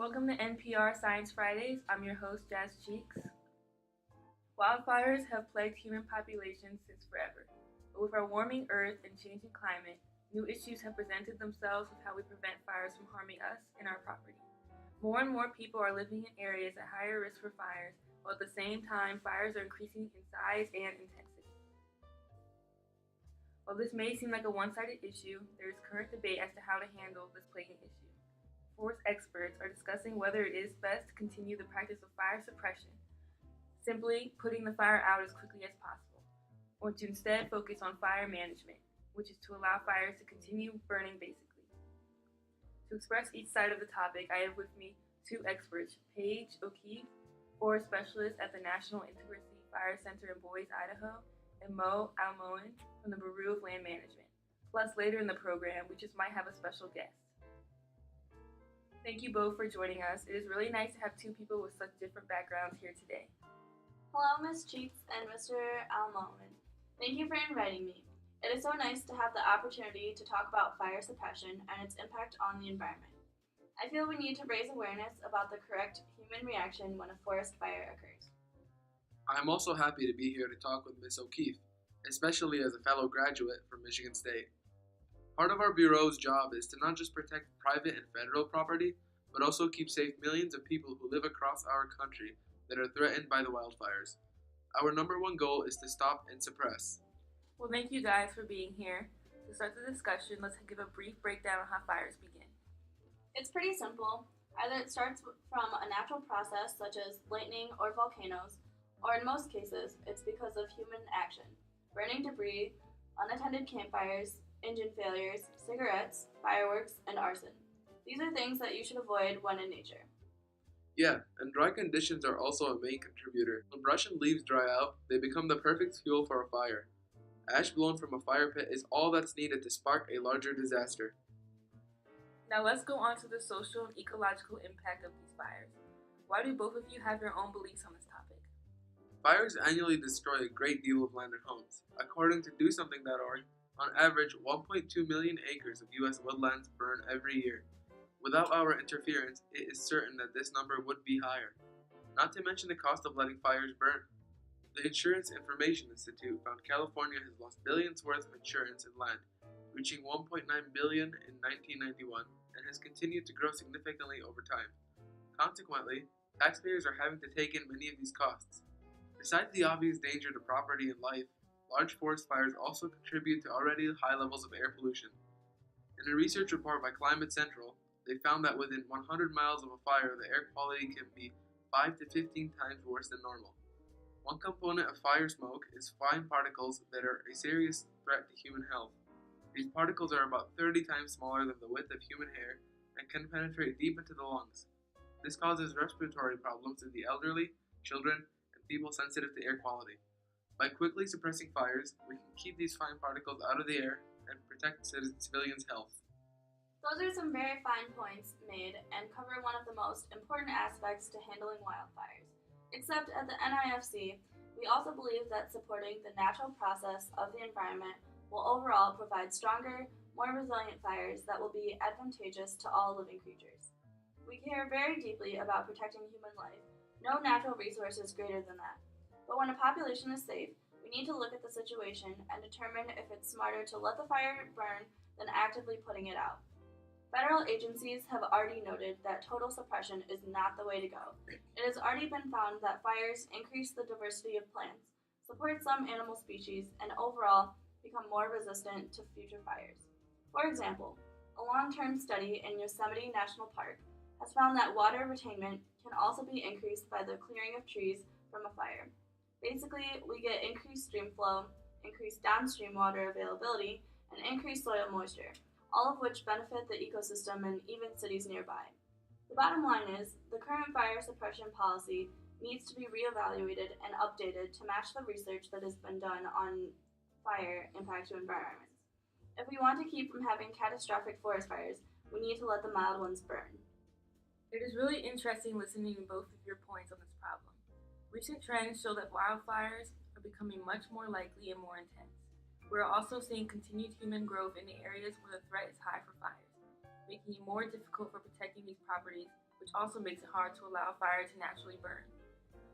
Welcome to NPR Science Fridays. I'm your host, Jazz Cheeks. Wildfires have plagued human populations since forever. But with our warming earth and changing climate, new issues have presented themselves with how we prevent fires from harming us and our property. More and more people are living in areas at higher risk for fires, while at the same time, fires are increasing in size and intensity. While this may seem like a one-sided issue, there is current debate as to how to handle this plaguing issue. Forest experts are discussing whether it is best to continue the practice of fire suppression, simply putting the fire out as quickly as possible, or to instead focus on fire management, which is to allow fires to continue burning basically. To express each side of the topic, I have with me two experts, Paige O'Keefe, forest specialist at the National Intersection Fire Center in Boise, Idaho, and Mo Almoen from the Bureau of Land Management. Plus, later in the program, we just might have a special guest. Thank you both for joining us. It is really nice to have two people with such different backgrounds here today. Hello, Ms. Cheeks and Mr. Almoen. Thank you for inviting me. It is so nice to have the opportunity to talk about fire suppression and its impact on the environment. I feel we need to raise awareness about the correct human reaction when a forest fire occurs. I'm also happy to be here to talk with Ms. O'Keefe, especially as a fellow graduate from Michigan State. Part of our Bureau's job is to not just protect private and federal property, but also keep safe millions of people who live across our country that are threatened by the wildfires. Our number one goal is to stop and suppress. Well, thank you guys for being here. To start the discussion, let's give a brief breakdown on how fires begin. It's pretty simple. Either it starts from a natural process such as lightning or volcanoes, or in most cases, it's because of human action. Burning debris, unattended campfires, engine failures, cigarettes, fireworks, and arson. These are things that you should avoid when in nature. Yeah, and dry conditions are also a main contributor. When brush and leaves dry out, they become the perfect fuel for a fire. Ash blown from a fire pit is all that's needed to spark a larger disaster. Now let's go on to the social and ecological impact of these fires. Why do both of you have your own beliefs on this topic? Fires annually destroy a great deal of land and homes. According to DoSomething.org, on average, 1.2 million acres of U.S. woodlands burn every year. Without our interference, it is certain that this number would be higher. Not to mention the cost of letting fires burn. The Insurance Information Institute found California has lost billions worth of insurance in land, reaching $1.9 billion in 1991, and has continued to grow significantly over time. Consequently, taxpayers are having to take in many of these costs. Besides the obvious danger to property and life, large forest fires also contribute to already high levels of air pollution. In a research report by Climate Central, they found that within 100 miles of a fire, the air quality can be 5 to 15 times worse than normal. One component of fire smoke is fine particles that are a serious threat to human health. These particles are about 30 times smaller than the width of human hair and can penetrate deep into the lungs. This causes respiratory problems in the elderly, children, and people sensitive to air quality. By quickly suppressing fires, we can keep these fine particles out of the air and protect civilians' health. Those are some very fine points made and cover one of the most important aspects to handling wildfires. Except at the NIFC, we also believe that supporting the natural process of the environment will overall provide stronger, more resilient fires that will be advantageous to all living creatures. We care very deeply about protecting human life. No natural resource is greater than that. But when a population is safe, we need to look at the situation and determine if it's smarter to let the fire burn than actively putting it out. Federal agencies have already noted that total suppression is not the way to go. It has already been found that fires increase the diversity of plants, support some animal species, and overall become more resistant to future fires. For example, a long-term study in Yosemite National Park has found that water retainment can also be increased by the clearing of trees from a fire. Basically, we get increased stream flow, increased downstream water availability, and increased soil moisture, all of which benefit the ecosystem and even cities nearby. The bottom line is, the current fire suppression policy needs to be reevaluated and updated to match the research that has been done on fire impact to environments. If we want to keep from having catastrophic forest fires, we need to let the mild ones burn. It is really interesting listening to both of your points on this problem. Recent trends show that wildfires are becoming much more likely and more intense. We're also seeing continued human growth in the areas where the threat is high for fires, making it more difficult for protecting these properties, which also makes it hard to allow fire to naturally burn.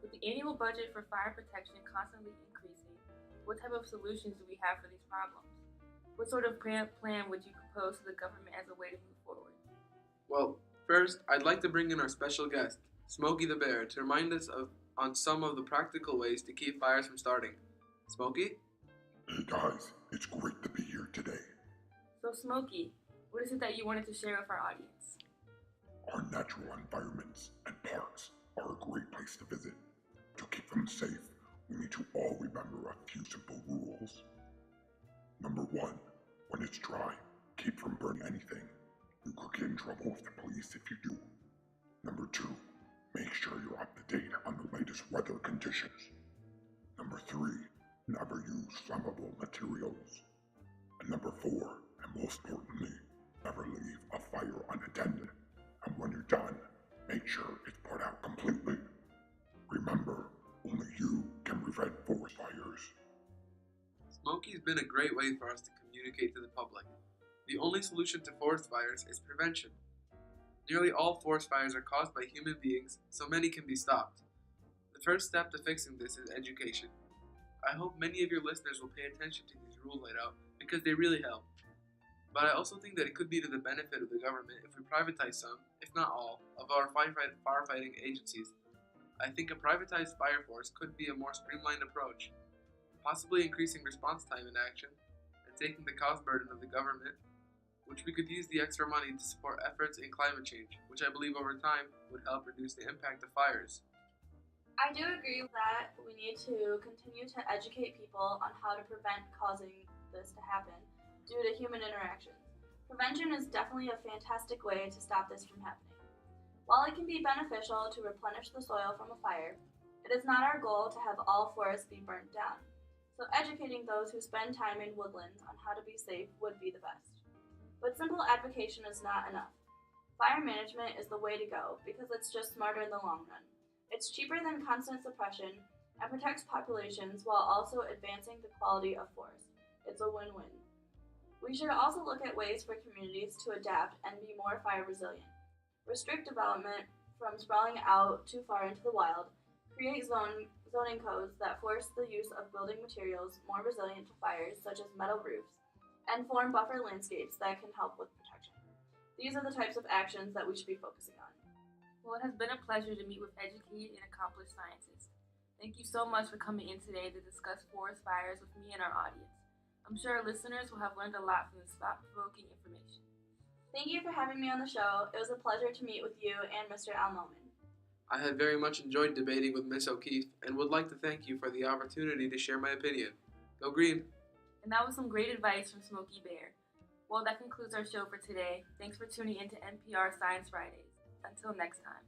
With the annual budget for fire protection constantly increasing, what type of solutions do we have for these problems? What sort of plan would you propose to the government as a way to move forward? Well, first, I'd like to bring in our special guest, Smokey the Bear, to remind us on some of the practical ways to keep fires from starting. Smokey? Hey guys, it's great to be here today. So, Smokey, what is it that you wanted to share with our audience? Our natural environments and parks are a great place to visit. To keep them safe, we need to all remember a few simple rules. Number 1, when it's dry, keep from burning anything. You could get in trouble with the police if you do. Number 2, make sure you're up to date on the latest weather conditions. Number 3, never use flammable materials. And number 4, and most importantly, never leave a fire unattended. And when you're done, make sure it's put out completely. Remember, only you can prevent forest fires. Smokey's been a great way for us to communicate to the public. The only solution to forest fires is prevention. Nearly all forest fires are caused by human beings, so many can be stopped. The first step to fixing this is education. I hope many of your listeners will pay attention to these rules laid out because they really help. But I also think that it could be to the benefit of the government if we privatize some, if not all, of our firefighting agencies. I think a privatized fire force could be a more streamlined approach, possibly increasing response time in action and taking the cost burden of the government, which we could use the extra money to support efforts in climate change, which I believe over time would help reduce the impact of fires. I do agree that we need to continue to educate people on how to prevent causing this to happen due to human interactions. Prevention is definitely a fantastic way to stop this from happening. While it can be beneficial to replenish the soil from a fire, it is not our goal to have all forests be burnt down. So educating those who spend time in woodlands on how to be safe would be the best. But simple advocacy is not enough. Fire management is the way to go because it's just smarter in the long run. It's cheaper than constant suppression and protects populations while also advancing the quality of forests. It's a win-win. We should also look at ways for communities to adapt and be more fire resilient. Restrict development from sprawling out too far into the wild, create zoning codes that force the use of building materials more resilient to fires such as metal roofs, and form buffer landscapes that can help with protection. These are the types of actions that we should be focusing on. Well, it has been a pleasure to meet with educated and accomplished scientists. Thank you so much for coming in today to discuss forest fires with me and our audience. I'm sure our listeners will have learned a lot from this thought-provoking information. Thank you for having me on the show. It was a pleasure to meet with you and Mr. Almoman. I have very much enjoyed debating with Miss O'Keefe and would like to thank you for the opportunity to share my opinion. Go Green! And that was some great advice from Smokey Bear. Well, that concludes our show for today. Thanks for tuning in to NPR Science Fridays. Until next time.